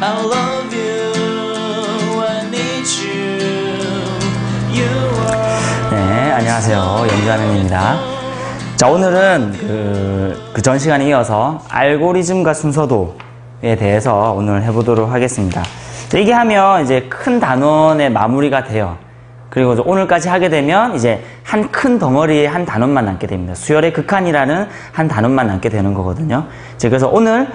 I love you, I need you, you are. 네, 안녕하세요. 연주하면입니다. 자, 오늘은 전 시간에 이어서 알고리즘과 순서도에 대해서 오늘 해보도록 하겠습니다. 자, 이게 하면 이제 큰 단원의 마무리가 돼요. 그리고 오늘까지 하게 되면 이제 한 큰 덩어리에 한 단원만 남게 됩니다. 수열의 극한이라는 한 단원만 남게 되는 거거든요. 그래서 오늘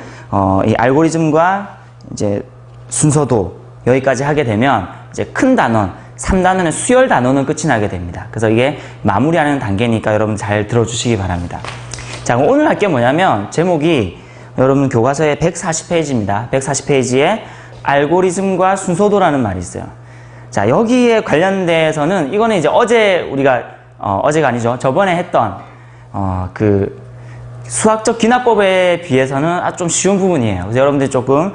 이 알고리즘과 이제 순서도 여기까지 하게 되면 이제 큰 단원 3단원의 수열 단원은 끝이 나게 됩니다. 그래서 이게 마무리하는 단계니까 여러분 잘 들어주시기 바랍니다. 자, 그럼 오늘 할 게 뭐냐면 제목이 여러분 교과서의 140페이지입니다. 140페이지에 알고리즘과 순서도라는 말이 있어요. 자, 여기에 관련돼서는 이거는 이제 어제 우리가 어제가 아니죠. 저번에 했던 그 수학적 기납법에 비해서는 아주 좀 쉬운 부분이에요. 그래서 여러분들이 조금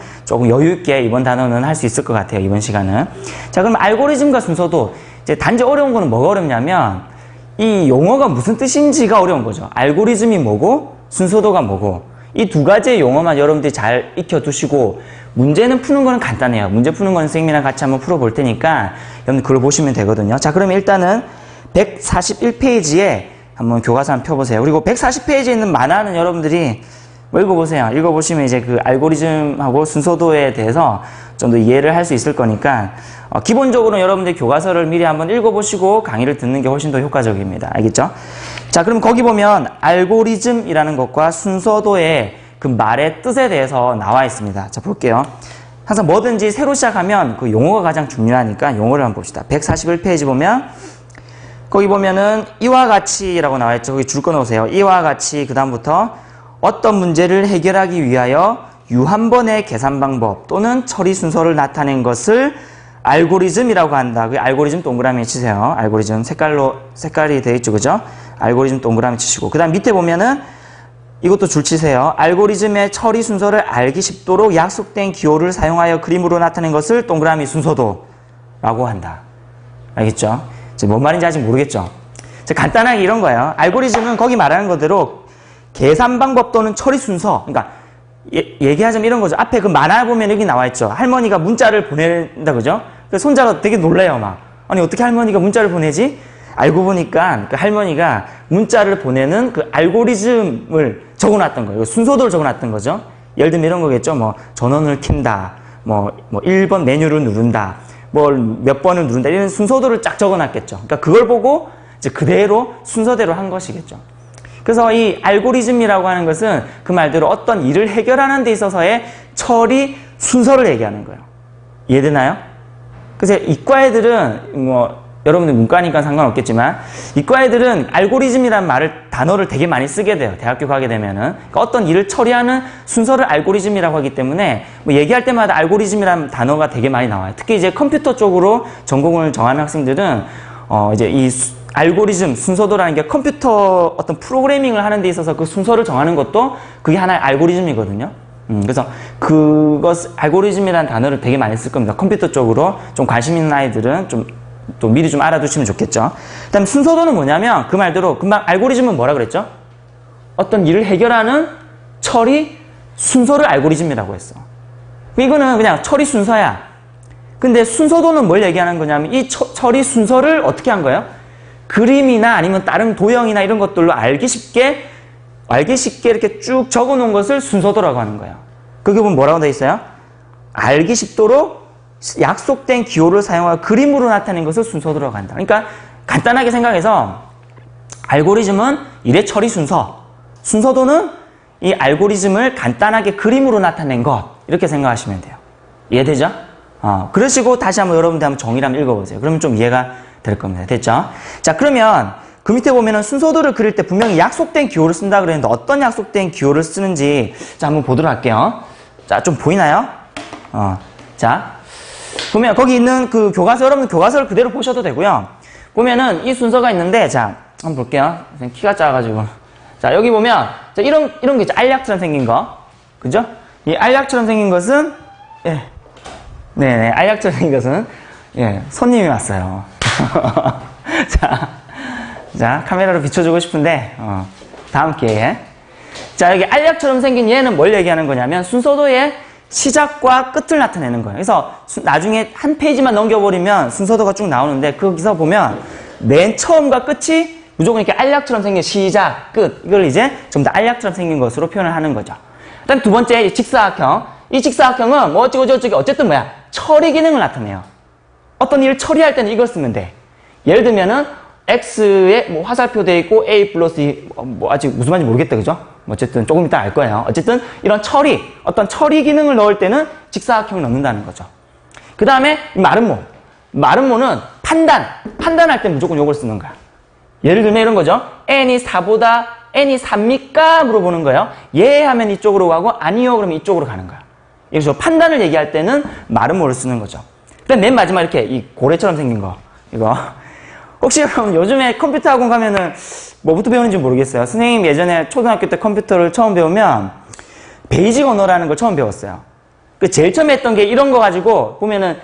여유 있게 이번 단어는 할 수 있을 것 같아요. 이번 시간은. 자, 그럼 알고리즘과 순서도 이제 단지 어려운 거는 뭐가 어렵냐면 이 용어가 무슨 뜻인지가 어려운 거죠. 알고리즘이 뭐고 순서도가 뭐고 이 두 가지의 용어만 여러분들이 잘 익혀두시고 문제는 푸는 거는 간단해요. 문제 푸는 거는 선생님이랑 같이 한번 풀어볼 테니까 여러분 그걸 보시면 되거든요. 자, 그러면 일단은 141페이지에 한번 교과서 한번 펴보세요. 그리고 140페이지에 있는 만화는 여러분들이 읽어보세요. 읽어보시면 이제 그 알고리즘하고 순서도에 대해서 좀 더 이해를 할 수 있을 거니까 기본적으로 여러분들 교과서를 미리 한번 읽어보시고 강의를 듣는 게 훨씬 더 효과적입니다. 알겠죠? 자, 그럼 거기 보면 알고리즘이라는 것과 순서도의 그 말의 뜻에 대해서 나와 있습니다. 자, 볼게요. 항상 뭐든지 새로 시작하면 그 용어가 가장 중요하니까 용어를 한번 봅시다. 141페이지 보면 거기 보면은 이와 같이라고 나와 있죠. 거기 줄 꺼놓으세요. 이와 같이 그 다음부터 어떤 문제를 해결하기 위하여 유한번의 계산 방법 또는 처리 순서를 나타낸 것을 알고리즘이라고 한다. 그 알고리즘 동그라미 치세요. 알고리즘 색깔이 되어 있죠. 그죠? 알고리즘 동그라미 치시고 그 다음 밑에 보면은 이것도 줄 치세요. 알고리즘의 처리 순서를 알기 쉽도록 약속된 기호를 사용하여 그림으로 나타낸 것을 동그라미 순서도라고 한다. 알겠죠? 뭔 말인지 아직 모르겠죠? 간단하게 이런 거예요. 알고리즘은 거기 말하는 거대로 계산 방법 또는 처리 순서, 그러니까 얘기하자면 이런 거죠. 앞에 그 만화 보면 여기 나와 있죠. 할머니가 문자를 보낸다, 그죠? 그래서 손자가 되게 놀래요, 막. 아니, 어떻게 할머니가 문자를 보내지? 알고 보니까 그 할머니가 문자를 보내는 그 알고리즘을 적어놨던 거예요. 순서도를 적어놨던 거죠. 예를 들면 이런 거겠죠. 뭐, 전원을 켠다. 뭐 1번 메뉴를 누른다. 몇 번을 누른다. 이런 순서도를 쫙 적어놨겠죠. 그러니까 그걸 보고 이제 그대로 순서대로 한 것이겠죠. 그래서 이 알고리즘이라고 하는 것은 그 말대로 어떤 일을 해결하는 데 있어서의 처리 순서를 얘기하는 거예요. 이해되나요? 그래서 이과 애들은 여러분들 문과니까 상관없겠지만 이과 애들은 알고리즘이라는 단어를 되게 많이 쓰게 돼요. 대학교 가게 되면은. 그러니까 어떤 일을 처리하는 순서를 알고리즘이라고 하기 때문에 얘기할 때마다 알고리즘이라는 단어가 되게 많이 나와요. 특히 이제 컴퓨터 쪽으로 전공을 정하는 학생들은 이제 이 알고리즘, 순서도라는 게 컴퓨터 어떤 프로그래밍을 하는 데 있어서 그 순서를 정하는 것도 그게 하나의 알고리즘이거든요. 그래서 알고리즘이라는 단어를 되게 많이 쓸 겁니다. 컴퓨터 쪽으로 좀 관심 있는 아이들은 또 미리 좀 알아두시면 좋겠죠. 그 다음에 순서도는 뭐냐면 그 말대로 금방 알고리즘은 뭐라 그랬죠? 어떤 일을 해결하는 처리 순서를 알고리즘이라고 했어. 이거는 그냥 처리 순서야. 근데 순서도는 뭘 얘기하는 거냐면 이 처리 순서를 어떻게 한 거예요? 그림이나 아니면 다른 도형이나 이런 것들로 알기 쉽게 이렇게 쭉 적어 놓은 것을 순서도라고 하는 거예요. 거기 보면 뭐라고 되어 있어요? 알기 쉽도록 약속된 기호를 사용하여 그림으로 나타낸 것을 순서도라고 한다. 그러니까 간단하게 생각해서 알고리즘은 일의 처리 순서, 순서도는 이 알고리즘을 간단하게 그림으로 나타낸 것, 이렇게 생각하시면 돼요. 이해되죠? 그러시고 다시 한번 여러분들 한번 정의를 한번 읽어보세요. 그러면 좀 이해가 될 겁니다. 됐죠? 자, 그러면 그 밑에 보면은 순서도를 그릴 때 분명히 약속된 기호를 쓴다 그랬는데 어떤 약속된 기호를 쓰는지 자, 한번 보도록 할게요. 자, 좀 보이나요? 자, 보면 거기 있는 그 교과서, 여러분 교과서를 그대로 보셔도 되고요. 보면은 이 순서가 있는데 자, 한번 볼게요. 키가 작아가지고. 자, 여기 보면 자, 이런 게 있죠. 알약처럼 생긴 거. 그죠? 이 알약처럼 생긴 것은 네네, 알약처럼 생긴 것은 손님이 왔어요. 자, 카메라로 비춰주고 싶은데, 다음 기회에. 자, 여기 알약처럼 생긴 얘는 뭘 얘기하는 거냐면, 순서도의 시작과 끝을 나타내는 거예요. 그래서 나중에 한 페이지만 넘겨버리면 순서도가 쭉 나오는데 거기서 보면 맨 처음과 끝이 무조건 이렇게 알약처럼 생긴 시작, 끝. 이걸 이제 좀 더 알약처럼 생긴 것으로 표현을 하는 거죠. 그다음 두 번째, 직사각형. 이 직사각형은 뭐 어쩌고저쩌고 어쨌든 뭐야? 처리 기능을 나타내요. 어떤 일을 처리할 때는 이걸 쓰면 돼. 예를 들면은 X에 뭐 화살표 돼 있고 A 플러스 2, 뭐 아직 무슨 말인지 모르겠다, 그죠? 어쨌든 조금 이따 알 거예요. 어쨌든 이런 처리, 어떤 처리 기능을 넣을 때는 직사각형을 넣는다는 거죠. 그 다음에 마름모. 마름모는 판단할 때 무조건 요걸 쓰는 거야. 예를 들면 이런 거죠. n이 4보다 n이 3입니까? 물어보는 거예요. 예 하면 이쪽으로 가고 아니요 그러면 이쪽으로 가는 거야. 그래서 판단을 얘기할 때는 마름모를 쓰는 거죠. 그다음 맨 마지막 이렇게 이 고래처럼 생긴 거. 이거. 혹시 그럼 요즘에 컴퓨터 학원 가면은 뭐부터 배우는지 모르겠어요. 선생님 예전에 초등학교 때 컴퓨터를 처음 배우면 베이직 언어라는 걸 처음 배웠어요. 그 제일 처음에 했던 게 이런 거 가지고 보면은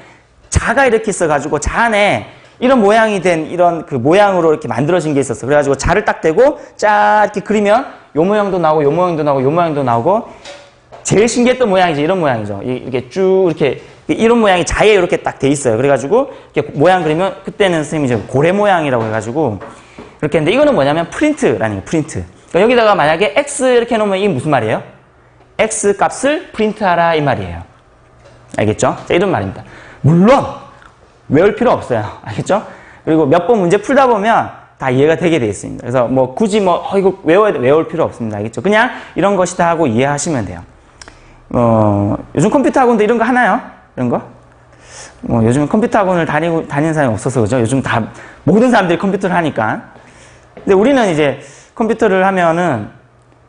자가 이렇게 있어가지고 자 안에 이런 모양이 된 이런 그 모양으로 이렇게 만들어진 게 있었어. 그래가지고 자를 딱 대고 짜 이렇게 그리면 요 모양도 나오고 요 모양도 나오고 요 모양도 나오고 제일 신기했던 모양이지 이런 모양이죠. 이렇게 쭉 이렇게 이런 모양이 자에 이렇게 딱 돼 있어요. 그래가지고 이렇게 모양 그리면 그때는 선생님이 이제 고래 모양이라고 해가지고 이렇게 했는데 이거는 뭐냐면 프린트라는 거예요. 프린트. 그러니까 여기다가 만약에 X 이렇게 해놓으면 이게 무슨 말이에요? X 값을 프린트하라 이 말이에요. 알겠죠? 자, 이런 말입니다. 물론 외울 필요 없어요. 알겠죠? 그리고 몇 번 문제 풀다 보면 다 이해가 되게 돼 있습니다. 그래서 뭐 굳이 뭐 이거 외울 필요 없습니다. 알겠죠? 그냥 이런 것이다 하고 이해하시면 돼요. 요즘 컴퓨터 학원도 이런 거 하나요? 이런 거? 요즘 컴퓨터 학원을 다니는 사람이 없어서 그죠? 요즘 다 모든 사람들이 컴퓨터를 하니까. 근데 우리는 이제 컴퓨터를 하면은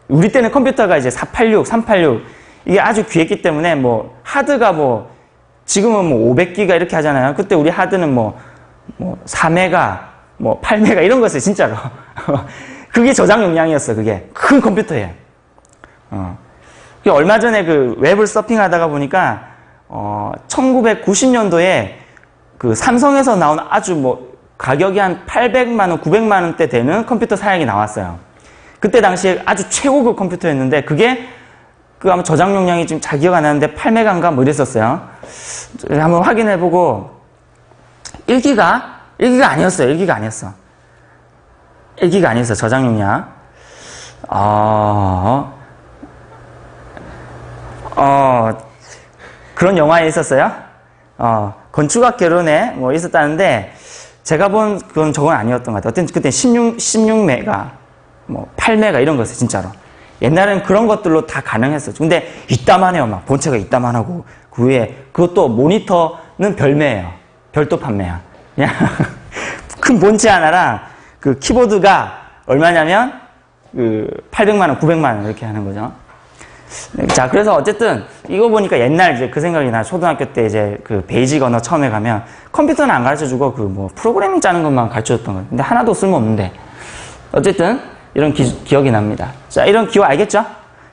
우리 때는 컴퓨터가 이제 486, 386 이게 아주 귀했기 때문에 뭐 하드가 뭐 지금은 뭐 500기가 이렇게 하잖아요. 그때 우리 하드는 뭐 4메가, 뭐 8메가 이런 거였어요, 진짜로. 그게 저장 용량이었어, 그게. 큰 컴퓨터에. 얼마 전에 그 웹을 서핑하다가 보니까 1990년도에 그 삼성에서 나온 아주 뭐 가격이 한 800만 원, 900만 원대 되는 컴퓨터 사양이 나왔어요. 그때 당시에 아주 최고급 컴퓨터였는데 그게 그 아마 저장 용량이 지금 잘 기억 안 나는데 8메가인가 뭐 이랬었어요. 한번 확인해보고 1기가 아니었어요. 1기가 아니었어. 1기가 아니었어. 저장 용량. 그런 영화에 있었어요. 건축학 개론에 뭐 있었다는데 제가 본 그건 저건 아니었던 것 같아요. 어쨌든 그때 16메가, 뭐 8메가 이런 거였어요. 진짜로. 옛날에는 그런 것들로 다 가능했어요. 근데 이따만해요. 막 본체가 이따만하고 그 위에 그것도 모니터는 별매예요. 별도 판매야. 그냥 큰 본체 하나랑 그 키보드가 얼마냐면 그 800만 원, 900만 원 이렇게 하는 거죠. 자, 그래서 어쨌든 이거 보니까 옛날 이제 그 생각이 나. 초등학교 때 이제 그 베이직 언어 처음에 가면 컴퓨터는 안 가르쳐 주고 그 뭐 프로그래밍 짜는 것만 가르쳐 줬던 거예요. 근데 하나도 쓸모없는데. 어쨌든 이런 기억이 납니다. 자, 이런 기억 알겠죠?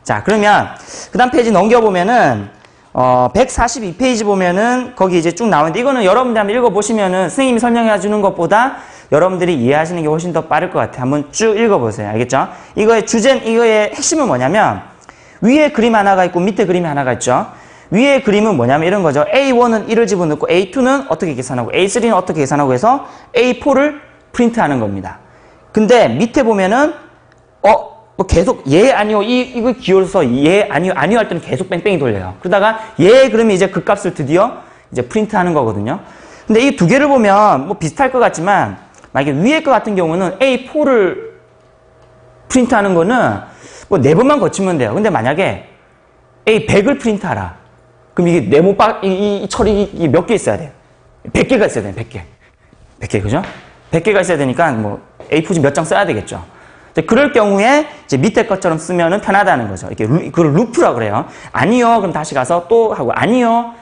자, 그러면 그 다음 페이지 넘겨보면은 142페이지 보면은 거기 이제 쭉 나오는데 이거는 여러분들 한번 읽어보시면은 선생님이 설명해 주는 것보다 여러분들이 이해하시는 게 훨씬 더 빠를 것 같아요. 한번 쭉 읽어보세요. 알겠죠? 이거의 핵심은 뭐냐면 위에 그림 하나가 있고 밑에 그림이 하나가 있죠. 위에 그림은 뭐냐면 이런 거죠. A1은 1을 집어넣고 A2는 어떻게 계산하고 A3는 어떻게 계산하고 해서 A4를 프린트하는 겁니다. 근데 밑에 보면은 뭐 계속 예 아니요 이거 기울여서 예 아니요 할 때는 계속 뺑뺑이 돌려요. 그러다가 예 그러면 이제 그 값을 드디어 이제 프린트하는 거거든요. 근데 이 두 개를 보면 뭐 비슷할 것 같지만 만약에 위에 거 같은 경우는 A4를 프린트하는 거는 뭐 4번만 거치면 돼요. 근데 만약에 A100을 프린트하라. 그럼 이게 네모박 이 처리 몇 개 있어야 돼요? 100개가 있어야 돼요. 100개. 100개 그죠? 100개가 있어야 되니까 뭐 A4지 몇 장 써야 되겠죠. 그럴 경우에 이제 밑에 것처럼 쓰면은 편하다는 거죠. 이렇게 그걸 루프라고 그래요. 아니요. 그럼 다시 가서 또 하고 아니요.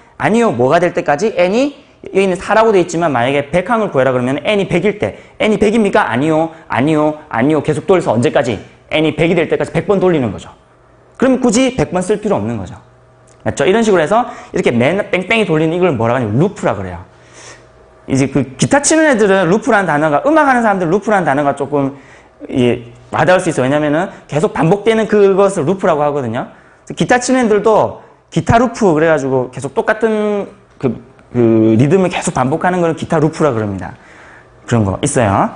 뭐가 될 때까지 n이 여기는 4라고 돼 있지만 만약에 100항을 구해라 그러면 n이 100일 때 n이 100입니까? 아니요. 계속 돌려서 언제까지? n이 100이 될 때까지 100번 돌리는 거죠. 그럼 굳이 100번 쓸 필요 없는 거죠. 맞죠? 이런 식으로 해서 이렇게 맨 뺑뺑이 돌리는 이걸 뭐라고 하냐면 루프라 그래요. 이제 그 기타 치는 애들은 루프라는 단어가 음악하는 사람들은 루프라는 단어가 조금 와닿을 수 있어요. 왜냐면은 계속 반복되는 그것을 루프라고 하거든요. 기타 치는 애들도 기타 루프 그래가지고 계속 똑같은 그 리듬을 계속 반복하는 걸 기타 루프라 그럽니다. 그런 거 있어요.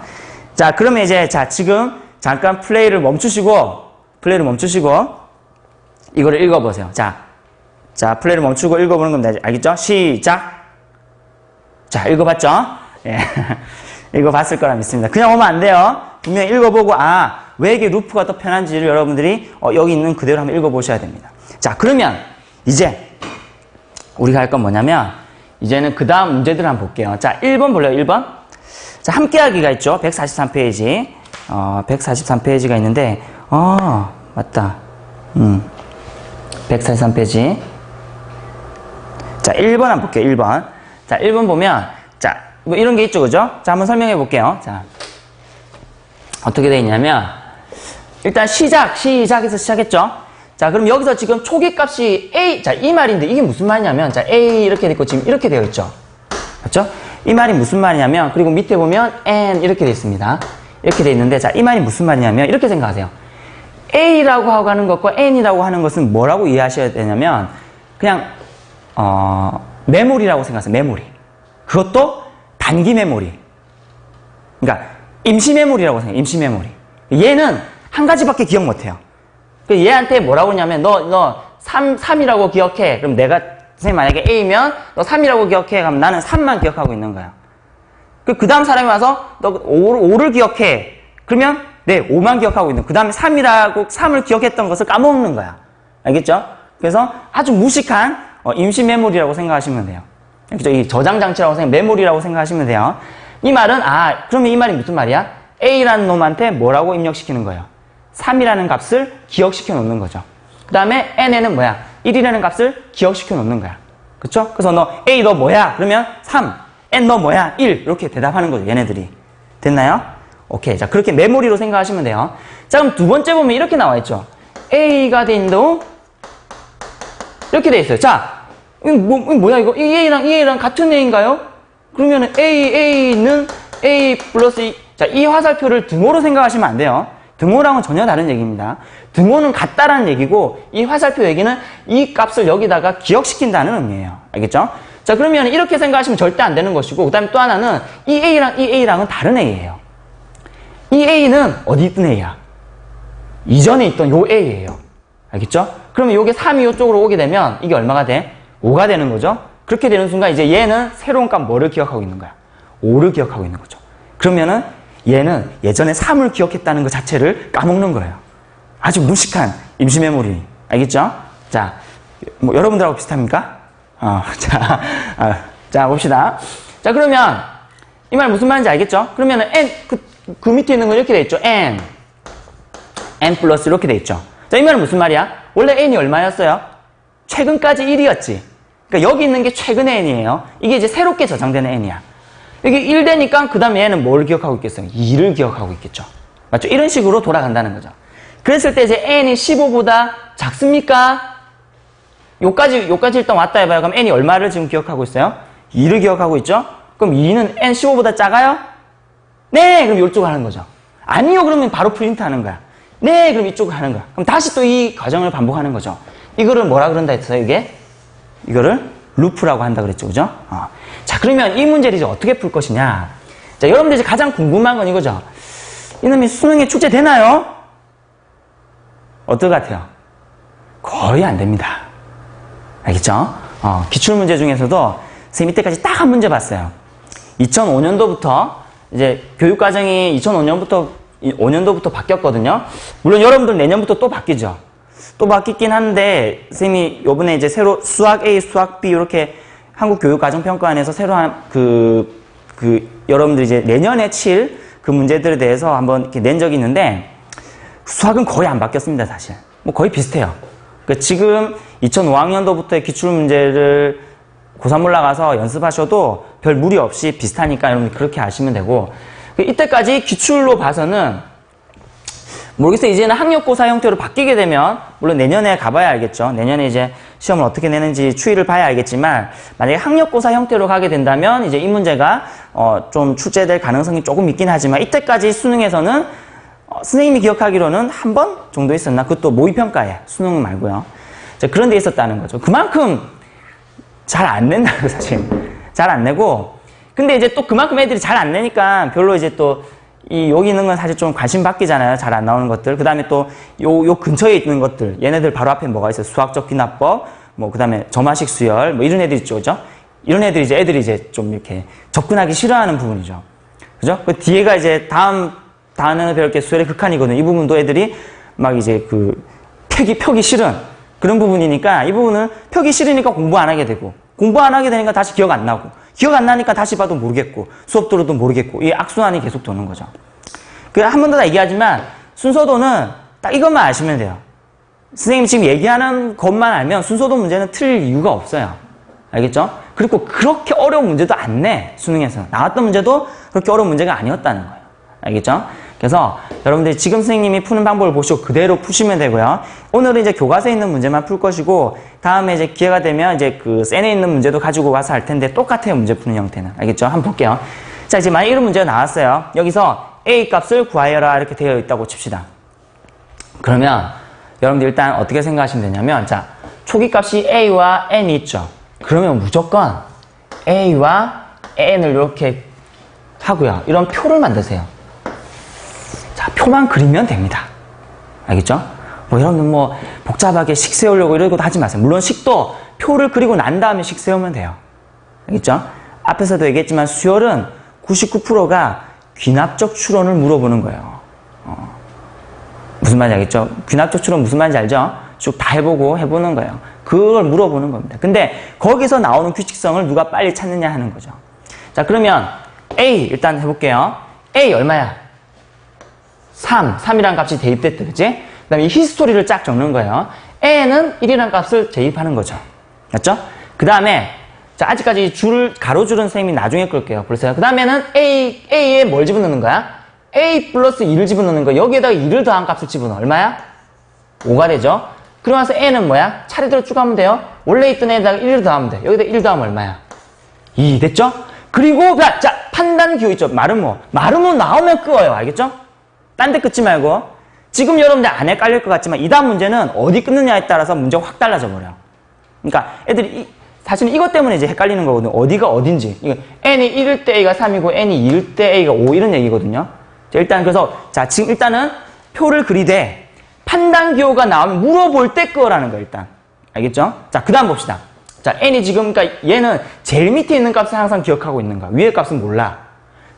자, 그러면 이제 지금 잠깐 플레이를 멈추시고 이거를 읽어보세요. 자, 플레이를 멈추고 읽어보는 겁니다. 알겠죠? 시작. 자, 읽어봤죠? 예. 읽어봤을 거라 믿습니다. 그냥 오면 안 돼요. 분명히 읽어보고, 왜 이게 루프가 더 편한지를 여러분들이 여기 있는 그대로 한번 읽어보셔야 됩니다. 자, 그러면 이제 우리가 할 건 뭐냐면, 이제는 그 다음 문제들을 한번 볼게요. 자, 1번 볼래요? 1번? 자, 함께하기가 있죠. 143페이지. 143페이지가 있는데, 맞다. 143페이지. 자, 1번 한번 볼게요. 1번. 자, 1번 보면, 자, 뭐 이런 게 있죠. 그죠? 자, 한번 설명해 볼게요. 자, 어떻게 돼 있냐면, 일단 시작에서 시작했죠? 자, 그럼 여기서 지금 초기 값이 A, 자, 이 말인데 이게 무슨 말이냐면, 자, A 이렇게 돼 있고 지금 이렇게 되어 있죠? 맞죠? 이 말이 무슨 말이냐면, 그리고 밑에 보면 N 이렇게 돼 있습니다. 이렇게 돼 있는데, 자, 이 말이 무슨 말이냐면, 이렇게 생각하세요. A라고 하고 하는 것과 N이라고 하는 것은 뭐라고 이해하셔야 되냐면, 그냥, 메모리라고 생각하세요. 메모리. 그것도 단기 메모리. 그러니까, 임시 메모리라고 생각해요. 임시 메모리. 얘는 한 가지밖에 기억 못 해요. 얘한테 뭐라고 하냐면, 너 3이라고 기억해. 그럼 내가, 선생님 만약에 A면, 너 3이라고 기억해. 그럼 나는 3만 기억하고 있는 거야. 그 다음 사람이 와서, 너 5를 기억해. 그러면, 네, 5만 기억하고 있는. 그 다음에 3을 기억했던 것을 까먹는 거야. 알겠죠? 그래서 아주 무식한, 임시 메모리라고 생각하시면 돼요. 알겠죠? 이 저장 장치라고 메모리라고 생각하시면 돼요. 이 말은, 그러면 이 말이 무슨 말이야? A라는 놈한테 뭐라고 입력시키는 거예요? 3이라는 값을 기억시켜 놓는 거죠. 그 다음에 N에는 뭐야? 1이라는 값을 기억시켜 놓는 거야. 그쵸? 그래서 A 너 뭐야? 그러면 3. N 너 뭐야? 1. 이렇게 대답하는 거죠, 얘네들이. 됐나요? 오케이. 자, 그렇게 메모리로 생각하시면 돼요. 자, 그럼 두 번째 보면 이렇게 나와 있죠. A가 돼 있는데, 이렇게 돼 있어요. 자, 뭐야, 이거? 이 A랑 같은 A인가요? 그러면은 A는 A 플러스 자, 이 화살표를 등호로 생각하시면 안 돼요. 등호랑은 전혀 다른 얘기입니다. 등호는 같다라는 얘기고, 이 화살표 얘기는 이 값을 여기다가 기억시킨다는 의미예요. 알겠죠? 자, 그러면 이렇게 생각하시면 절대 안 되는 것이고, 그 다음에 또 하나는 이 A랑은 다른 A예요. 이 A는 어디 있던 A야? 이전에 있던 요 A예요. 알겠죠? 그러면 요게 3이 요쪽으로 오게 되면 이게 얼마가 돼? 5가 되는 거죠? 그렇게 되는 순간 이제 얘는 새로운 값 뭐를 기억하고 있는 거야? 5를 기억하고 있는 거죠. 그러면은 얘는 예전에 3을 기억했다는 것 자체를 까먹는 거예요. 아주 무식한 임시 메모리. 알겠죠? 자, 뭐 여러분들하고 비슷합니까? 자, 봅시다. 자, 그러면 이 말 무슨 말인지 알겠죠? 그러면은 N, 그 밑에 있는 건 이렇게 돼 있죠? N 플러스 이렇게 돼 있죠? 자, 이 말은 무슨 말이야? 원래 N이 얼마였어요? 최근까지 1이었지. 그러니까 여기 있는 게 최근의 N이에요. 이게 이제 새롭게 저장되는 N이야. 여기 1 되니까 그 다음에 얘는 뭘 기억하고 있겠어요? 2를 기억하고 있겠죠. 맞죠? 이런 식으로 돌아간다는 거죠. 그랬을 때 이제 N이 15보다 작습니까? 요까지 일단 왔다 해봐요. 그럼 N이 얼마를 지금 기억하고 있어요? 2를 기억하고 있죠? 그럼 2는 N 15보다 작아요? 네! 그럼 이쪽을 하는 거죠. 아니요! 그러면 바로 프린트 하는 거야. 네! 그럼 이쪽을 하는 거야. 그럼 다시 또 이 과정을 반복하는 거죠. 이거를 뭐라 그런다 했어요, 이거를 루프라고 한다 그랬죠, 그죠? 자, 그러면 이 문제를 이제 어떻게 풀 것이냐. 자, 여러분들 이제 가장 궁금한 건 이거죠. 이놈이 수능에 출제 되나요? 어떨 것 같아요? 거의 안 됩니다. 알겠죠? 기출문제 중에서도 선생님 이때까지 딱 한 문제 봤어요. 2005년도부터 이제 교육과정이 2005년도부터 바뀌었거든요. 물론 여러분들 내년부터 또 바뀌죠. 또 바뀌긴 한데 선생님이 요번에 이제 새로 수학 A, 수학 B 이렇게 한국교육과정평가원에서 새로 한 여러분들이 이제 내년에 칠 그 문제들에 대해서 한번 이렇게 낸 적이 있는데 수학은 거의 안 바뀌었습니다, 사실. 뭐 거의 비슷해요. 그러니까 지금 2005학년도부터의 기출문제를 고3 올라가서 연습하셔도 별 무리 없이 비슷하니까 여러분 그렇게 아시면 되고, 이때까지 기출로 봐서는 모르겠어요. 이제는 학력고사 형태로 바뀌게 되면 물론 내년에 가봐야 알겠죠. 내년에 이제 시험을 어떻게 내는지 추이를 봐야 알겠지만 만약에 학력고사 형태로 가게 된다면 이제 이 문제가 좀 출제될 가능성이 조금 있긴 하지만 이때까지 수능에서는 선생님이 기억하기로는 한 번 정도 있었나? 그것도 모의평가에 수능 말고요. 자, 그런 데 있었다는 거죠. 그만큼 잘 안 낸다고, 사실. 잘 안 내고. 근데 이제 또 그만큼 애들이 잘 안 내니까 별로 이제 또 여기 있는 건 사실 좀 관심 바뀌잖아요. 잘 안 나오는 것들. 그 다음에 또 요 근처에 있는 것들. 얘네들 바로 앞에 뭐가 있어요? 수학적 귀납법, 뭐, 그 다음에 점화식 수열, 뭐 이런 애들 있죠. 그죠? 이런 애들이 이제 좀 이렇게 접근하기 싫어하는 부분이죠. 그죠? 그 뒤에가 이제 다음 단어 배울 게 수열의 극한이거든요. 이 부분도 애들이 막 이제 펴기 싫은 그런 부분이니까 이 부분은 펴기 싫으니까 공부 안 하게 되고 공부 안 하게 되니까 다시 기억 안 나고 기억 안 나니까 다시 봐도 모르겠고 수업 들어도 모르겠고 이 악순환이 계속 도는 거죠. 한 번 더 얘기하지만 순서도는 딱 이것만 아시면 돼요. 선생님이 지금 얘기하는 것만 알면 순서도 문제는 틀릴 이유가 없어요. 알겠죠? 그리고 그렇게 어려운 문제도 안 내. 수능에서. 나왔던 문제도 그렇게 어려운 문제가 아니었다는 거예요. 알겠죠? 그래서 여러분들이 지금 선생님이 푸는 방법을 보시고 그대로 푸시면 되고요. 오늘은 이제 교과서에 있는 문제만 풀 것이고 다음에 이제 기회가 되면 이제 센에 있는 문제도 가지고 와서 할 텐데 똑같아요. 문제 푸는 형태는. 알겠죠? 한번 볼게요. 자, 이제 만약 이런 문제가 나왔어요. 여기서 A 값을 구하여라 이렇게 되어 있다고 칩시다. 그러면 여러분들 일단 어떻게 생각하시면 되냐면 자, 초기 값이 A와 N이 있죠. 그러면 무조건 A와 N을 이렇게 하고요. 이런 표를 만드세요. 자, 표만 그리면 됩니다. 알겠죠? 뭐 여러분들 뭐 복잡하게 식 세우려고 이러고 하지 마세요. 물론 식도 표를 그리고 난 다음에 식 세우면 돼요. 알겠죠? 앞에서도 얘기했지만 수열은 99%가 귀납적 추론을 물어보는 거예요. 무슨 말인지 알겠죠? 귀납적 추론 무슨 말인지 알죠? 쭉 다 해보는 거예요. 그걸 물어보는 겁니다. 근데 거기서 나오는 규칙성을 누가 빨리 찾느냐 하는 거죠. 자, 그러면 A 일단 해볼게요. A 얼마야? 3이라는 값이 대입됐다, 그치? 그 다음에 이 히스토리를 쫙 적는 거예요. N은 1이라는 값을 대입하는 거죠. 맞죠? 그 다음에 자, 아직까지 가로줄은 선생님이 나중에 끌게요. 보세요. 그 다음에는 A에 뭘 집어넣는 거야? A 플러스 2를 집어넣는 거야. 여기에다가 2를 더한 값을 집어넣어. 얼마야? 5가 되죠? 그러면서 N은 뭐야? 차례대로 쭉 하면 돼요. 원래 있던 N에다가 1을 더하면 돼. 여기다 1 더하면 얼마야? 2 됐죠? 그리고 자, 판단 기호 있죠? 마름모 나오면 끄어요. 알겠죠? 딴 데 끊지 말고. 지금 여러분들 안 헷갈릴 것 같지만 이 다음 문제는 어디 끊느냐에 따라서 문제가 확 달라져 버려. 그러니까 애들이 사실은 이것 때문에 이제 헷갈리는 거거든요. 어디가 어딘지. N이 1일 때 A가 3이고 N이 2일 때 A가 5 이런 얘기거든요. 자, 일단 그래서 자, 지금 일단은 표를 그리되 판단 기호가 나오면 물어볼 때 끄어라는 거예요, 일단. 알겠죠? 자, 그 다음 봅시다. 자, N이 지금, 그러니까 얘는 제일 밑에 있는 값을 항상 기억하고 있는 거야. 위에 값은 몰라.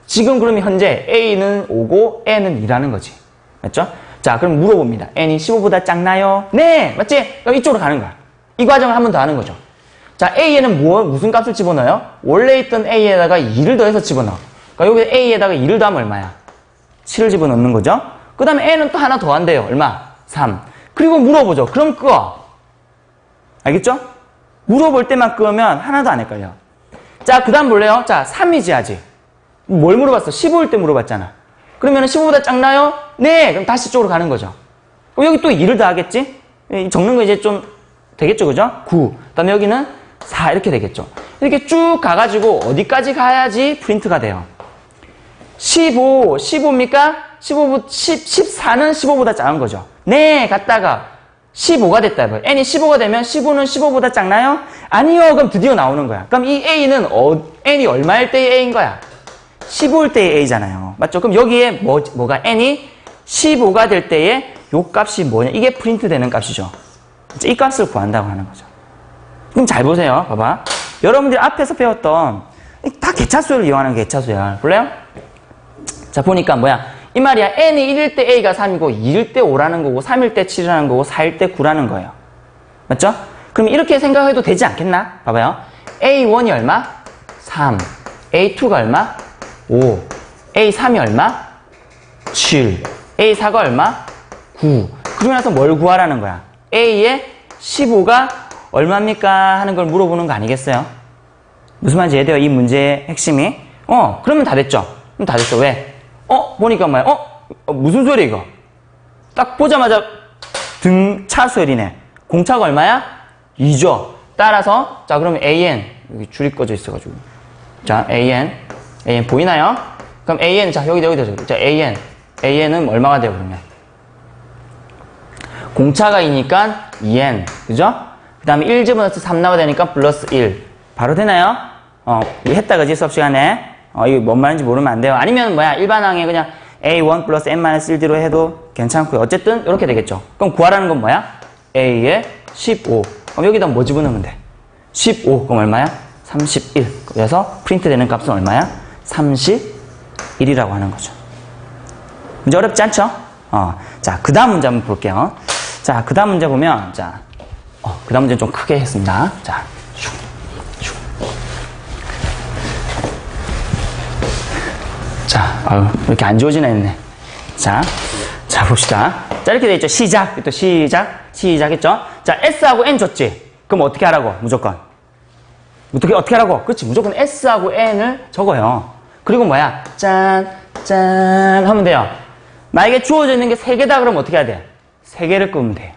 지금 그러면 현재 A는 5고 N은 2라는 거지. 맞죠? 자, 그럼 물어봅니다. N이 15보다 작나요? 네! 맞지? 그럼 이쪽으로 가는 거야. 이 과정을 한 번 더 하는 거죠. 자, A에는 무슨 값을 집어넣어요? 원래 있던 A에다가 2를 더해서 집어넣어. 그러니까 여기 A에다가 2를 더하면 얼마야? 7을 집어넣는 거죠. 그 다음에 N은 또 하나 더 한대요. 얼마? 3. 그리고 물어보죠. 그럼 끄어. 알겠죠? 물어볼 때만 끄면 하나도 안 헷갈려. 자, 그 다음 볼래요? 자, 3이지 아직. 뭘 물어봤어? 15일 때 물어봤잖아. 그러면 15보다 작나요? 네! 그럼 다시 이쪽으로 가는 거죠. 그럼 여기 또 2를 더하겠지? 적는 거 이제 좀 되겠죠, 그죠? 9. 그 다음에 여기는 4 이렇게 되겠죠. 이렇게 쭉 가가지고 어디까지 가야지 프린트가 돼요? 15입니까? 14는 15보다 작은 거죠. 네, 갔다가 15가 됐다. N이 15가 되면 15는 15보다 작나요? 아니요. 그럼 드디어 나오는 거야. 그럼 이 A는 N이 얼마일 때의 A인 거야? 15일 때의 A잖아요. 맞죠? 그럼 여기에 뭐가 N이 15가 될 때의 요 값이 뭐냐? 이게 프린트 되는 값이죠. 이 값을 구한다고 하는 거죠. 그럼 잘 보세요. 봐봐. 여러분들이 앞에서 배웠던 다 개차수열을 이용하는 개차수열. 볼래요? 자, 보니까 뭐야? 이 말이야. N이 1일 때 A가 3이고 2일 때 5라는 거고 3일 때 7이라는 거고 4일 때 9라는 거예요. 맞죠? 그럼 이렇게 생각해도 되지 않겠나? 봐봐요. A1이 얼마? 3. A2가 얼마? 5. A3이 얼마? 7. A4가 얼마? 9. 그러고 나서 뭘 구하라는 거야? A의 15가 얼마입니까? 하는 걸 물어보는 거 아니겠어요? 무슨 말인지 이해돼요? 이 문제의 핵심이? 그러면 다 됐죠? 그럼 다 됐어. 왜? 보니까 뭐야? 무슨 소리야, 이거? 딱 보자마자 등차 수열이네. 공차가 얼마야? 2죠. 따라서, 자, 그러면 AN. 여기 줄이 꺼져 있어가지고. 자, AN 보이나요? 그럼 AN, 자, 여기다. 자, AN은 얼마가 돼요, 그러면? 공차가 2니까 2N. 그죠? 다음에 1 집어넣어서 3 나와야 되니까 플러스 1. 바로 되나요? 이거 했다, 그지? 수업 시간에. 이거 뭔 말인지 모르면 안 돼요. 아니면 뭐야, 일반항에 그냥 A1 플러스 n-1D로 해도 괜찮고요. 어쨌든, 이렇게 되겠죠. 그럼 구하라는 건 뭐야? A에 15. 그럼 여기다 뭐 집어넣으면 돼? 15. 그럼 얼마야? 31. 그래서 프린트 되는 값은 얼마야? 31이라고 하는 거죠. 문제 어렵지 않죠? 자, 그 다음 문제 한번 볼게요. 자, 그 다음 문제 보면, 자, 그 다음 문제는 좀 크게 했습니다. 자, 자, 왜 이렇게 안 지워지나 했네. 자, 봅시다. 자, 이렇게 돼 있죠. 시작. 또 시작했죠? 자, S하고 N 줬지? 그럼 어떻게 하라고? 무조건. 어떻게 하라고? 그렇지. 무조건 S하고 N을 적어요. 그리고 뭐야? 짠 하면 돼요. 만약에 주어져 있는 게 3개다 그러면 어떻게 해야 돼? 3개를 끄면 돼.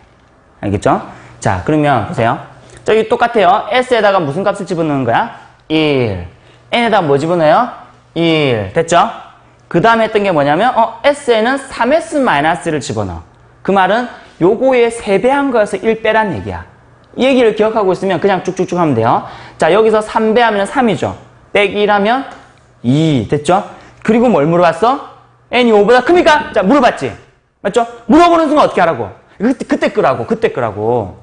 알겠죠? 자, 그러면 보세요. 저기 똑같아요. S에다가 무슨 값을 집어넣는 거야? 1. N에다가 뭐 집어넣어요? 1. 됐죠? 그 다음에 했던 게 뭐냐면, S에는 3S-를 집어넣어. 그 말은 요거의 3배 한 거여서 1 빼란 얘기야. 이 얘기를 기억하고 있으면 그냥 쭉쭉쭉 하면 돼요. 자, 여기서 3배 하면 3이죠. 빼기 1 하면 2. 됐죠? 그리고 뭘 물어봤어? N이 5보다 큽니까? 자, 물어봤지? 맞죠? 물어보는 순간 어떻게 하라고? 그때 끄라고.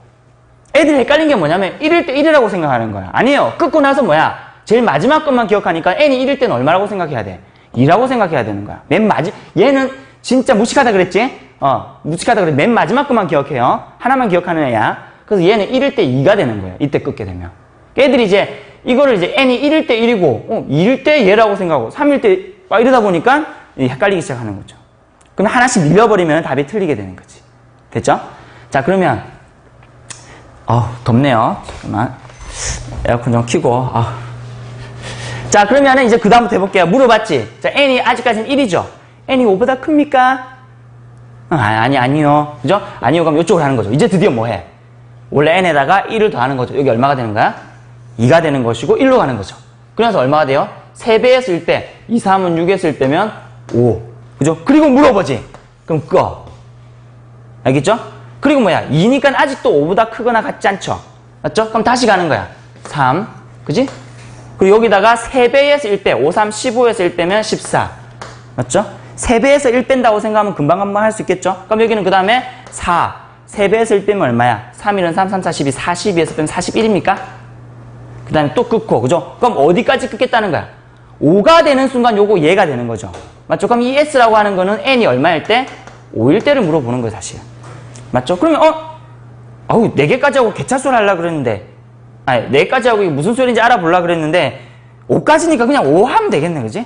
애들이 헷갈린 게 뭐냐면 1일 때 1이라고 생각하는 거야. 아니에요. 끄고 나서 뭐야? 제일 마지막 것만 기억하니까 N이 1일 때는 얼마라고 생각해야 돼? 2라고 생각해야 되는 거야. 얘는 진짜 무식하다 그랬지? 무식하다 그랬지? 맨 마지막 것만 기억해요. 하나만 기억하는 애야. 그래서 얘는 1일 때 2가 되는 거예요. 이때 끄게 되면. 애들이 이제 이거를 이제 N이 1일 때 1이고 2일 때 얘라고 생각하고 3일 때 이러다 보니까 헷갈리기 시작하는 거죠. 그럼 하나씩 밀려버리면 답이 틀리게 되는 거지. 됐죠? 자, 그러면 덥네요. 잠깐만. 에어컨 좀 켜고. 자, 그러면은 이제 그 다음부터 해볼게요. 물어봤지? 자, N이 아직까지는 1이죠? N이 5보다 큽니까? 아니요. 그죠? 아니요. 그럼 이쪽으로 하는 거죠. 이제 드디어 뭐 해? 원래 N에다가 1을 더하는 거죠. 여기 얼마가 되는 거야? 2가 되는 것이고 1로 가는 거죠. 그래서 얼마가 돼요? 3배에서 1빼. 2, 3은 6에서 1빼면 5. 그죠? 그리고 물어보지? 그럼 꺼. 알겠죠? 그리고 뭐야? 2니까 아직도 5보다 크거나 같지 않죠? 맞죠? 그럼 다시 가는 거야. 3. 그지? 그리고 여기다가 3배에서 1빼. 5, 3, 15에서 1빼면 14. 맞죠? 3배에서 1 뺀다고 생각하면 금방 할 수 있겠죠? 그럼 여기는 그 다음에 4. 3배에서 1 빼면 얼마야? 3, 1은 3, 3, 4, 12. 42에서 빼면 41입니까? 그 다음에 또 끊고, 그죠? 그럼 어디까지 끊겠다는 거야? 5가 되는 순간 요거 얘가 되는 거죠. 맞죠? 그럼 이 S라고 하는 거는 N이 얼마일 때? 5일 때를 물어보는 거예요, 사실. 맞죠? 그러면, 4개까지 하고 개차수를 하려고 그랬는데, 4개까지 하고 이게 무슨 소리인지 알아보려고 그랬는데, 5까지니까 그냥 5 하면 되겠네, 그지?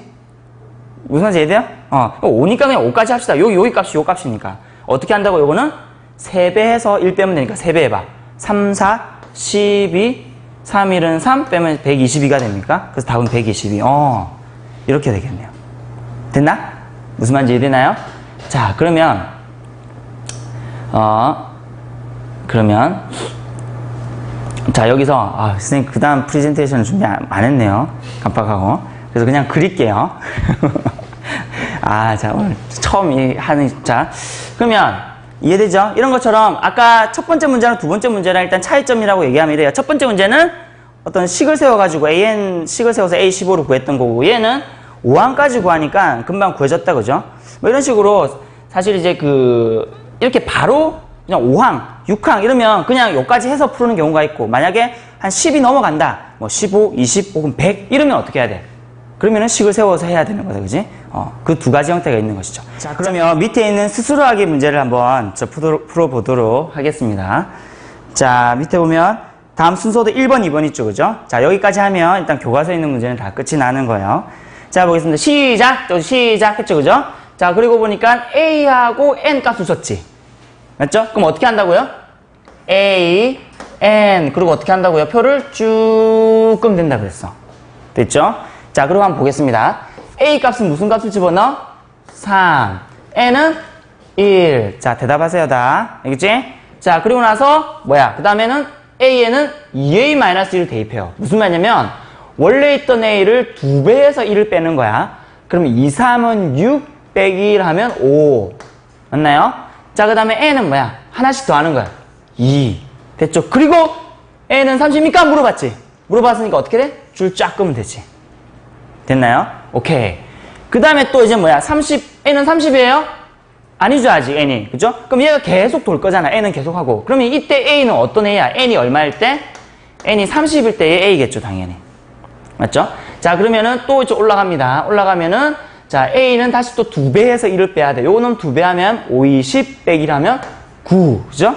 무슨 말인지 이해돼요? 5니까 그냥 5까지 합시다. 여기 값이 요 값이니까. 어떻게 한다고 요거는? 3배해서 1 빼면 되니까 3배 해봐. 3, 4, 12, 3, 1은 3 빼면 122가 됩니까? 그래서 답은 122. 이렇게 되겠네요. 됐나? 무슨 말인지 이해되나요? 자, 그러면 자, 여기서 선생님 그 다음 프레젠테이션 준비 안 했네요. 깜빡하고. 그래서 그냥 그릴게요. 자, 오늘 처음 자, 그러면 이해되죠? 이런 것처럼 아까 첫 번째 문제랑 두 번째 문제랑 일단 차이점이라고 얘기하면 이래요. 첫 번째 문제는 어떤 식을 세워가지고 AN 식을 세워서 A15로 구했던 거고, 얘는 5항까지 구하니까 금방 구해졌다, 그죠? 뭐 이런 식으로 사실 이제 이렇게 바로 그냥 5항, 6항 이러면 그냥 여기까지 해서 푸는 경우가 있고, 만약에 한 10이 넘어간다, 뭐 15, 20 혹은 100 이러면 어떻게 해야 돼? 그러면은 식을 세워서 해야 되는 거다, 그지? 그 두 가지 형태가 있는 것이죠. 자, 그러면 밑에 있는 스스로 하기 문제를 한번 풀어보도록 하겠습니다. 자, 밑에 보면 다음 순서도 1번, 2번 있죠, 그죠? 자, 여기까지 하면 일단 교과서에 있는 문제는 다 끝이 나는 거예요. 자, 보겠습니다. 시작했죠, 그죠? 자, 그리고 보니까 A하고 N 값을 줬지. 맞죠? 그럼 어떻게 한다고요? A, N. 그리고 어떻게 한다고요? 표를 쭉 끄면 된다 그랬어. 됐죠? 자, 그리고 한번 보겠습니다. A 값은 무슨 값을 집어넣어? 3. N은 1. 자, 대답하세요, 다. 알겠지? 자, 그리고 나서, 그 다음에는 A에는 2A-1을 대입해요. 무슨 말이냐면, 원래 있던 A를 2배에서 1을 빼는 거야. 그러면 2, 3은 6 빼기 1 하면 5. 맞나요? 자, 그 다음에 N은 하나씩 더 하는 거야. 2. 됐죠? 그리고 n은 30입니까? 물어봤지? 물어봤으니까 어떻게 돼? 줄 쫙 끄면 되지. 됐나요? 오케이. 그 다음에 또 이제 뭐야? n은 30이에요? 아니죠, 아직 n이. 그죠? 그럼 얘가 계속 돌 거잖아. n은 계속 하고. 그러면 이때 a는 어떤 a야? n이 얼마일 때? n이 30일 때의 a겠죠, 당연히. 맞죠? 자, 그러면은 또 이제 올라갑니다. 올라가면은, 자, a는 다시 또 2배에서 1을 빼야 돼. 요거는 2배 하면 5, 20 빼기 1하면 9. 그죠?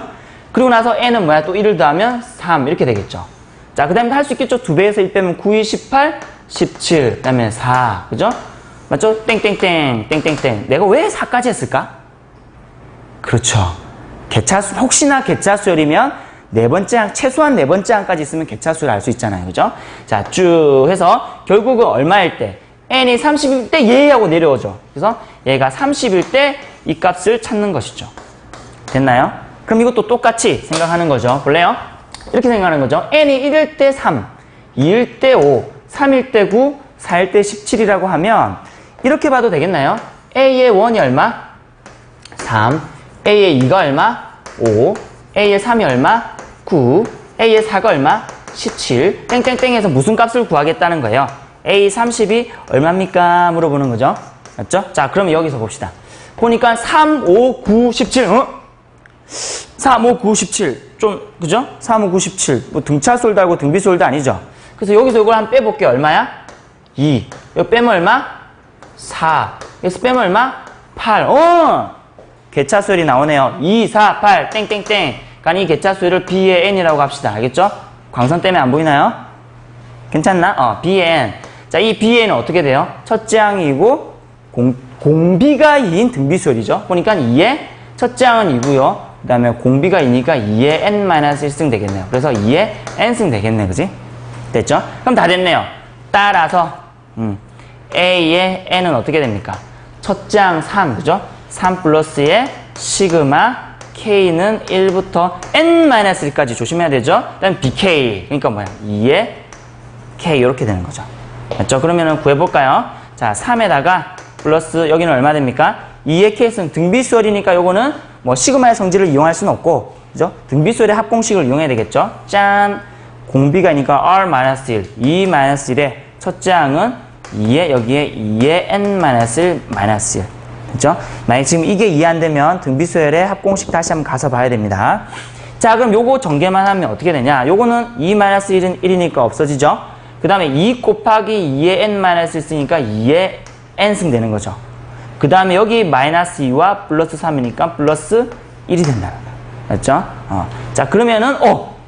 그리고 나서 n은 뭐야? 또 1을 더하면 3. 이렇게 되겠죠. 자, 그 다음에 할 수 있겠죠? 2배에서 1 빼면 9, 2, 18, 17. 그 다음에 4. 그죠? 맞죠? 땡땡땡, 땡땡땡. 내가 왜 4까지 했을까? 그렇죠. 개차수, 혹시나 개차수열이면 최소한 네 번째 항까지 있으면 개차수를 알 수 있잖아요. 그죠? 자, 쭉 해서 결국은 얼마일 때? n이 30일 때 얘하고 내려오죠. 그래서 얘가 30일 때 이 값을 찾는 것이죠. 됐나요? 그럼 이것도 똑같이 생각하는 거죠. 볼래요? 이렇게 생각하는 거죠. n이 1일 때 3, 2일 때 5, 3일 때 9, 4일 때 17이라고 하면 이렇게 봐도 되겠나요? a의 1이 얼마? 3, a의 2가 얼마? 5, a의 3이 얼마? 9, a의 4가 얼마? 17, 땡땡땡에서 무슨 값을 구하겠다는 거예요? a 30이 얼마입니까? 물어보는 거죠. 맞죠? 자, 그러면 여기서 봅시다. 보니까 3, 5, 9, 17, 3, 5, 9, 17. 좀, 그죠? 3, 5, 9, 17. 뭐 등차수열도 아니고 등비수열도 아니죠. 그래서 여기서 이걸 한번 빼볼게요. 얼마야? 2. 여기 빼면 얼마? 4. 여기서 빼면 얼마? 8. 개차수열이 나오네요. 2, 4, 8, 땡땡땡. 그러니까 이 개차수열을 B의 N이라고 합시다. 알겠죠? 광선 때문에 안 보이나요? 괜찮나? B의 N. 자, 이 B의 N은 어떻게 돼요? 첫째 항이고, 공비가 2인 등비수열이죠. 보니까 2의 첫째 항은 2고요. 그 다음에 공비가 2니까 2의 N-1승 되겠네요. 그래서 2의 N승 되겠네. 그지? 됐죠? 그럼 다 됐네요. 따라서, A의 N은 어떻게 됩니까? 첫째 항 3, 그죠? 3 플러스의 시그마 K는 1부터 N-1까지 조심해야 되죠? 그 다음에 BK. 그러니까 뭐야? 2의 K. 이렇게 되는 거죠. 맞죠? 그러면은 구해볼까요? 자, 3에다가 플러스 여기는 얼마 됩니까? 2의 K는 등비수열이니까 요거는 뭐 시그마의 성질을 이용할 수는 없고, 그죠? 등비수열의 합공식을 이용해야 되겠죠? 짠! 공비가 있으니까 R-1, 2-1의 첫째 항은 2의 여기에 2의 N-1, -1. 그죠? 만약 지금 이게 이해 안 되면 등비수열의 합공식 다시 한번 가서 봐야 됩니다. 자, 그럼 요거 전개만 하면 어떻게 되냐? 요거는 2-1은 1이니까 없어지죠? 그 다음에 2 곱하기 2의 N-1 쓰니까 2의 N승 되는 거죠. 그 다음에 여기 -2와 플러스 3이니까 플러스 1이 된다는 거예요. 맞죠? 자, 그러면은,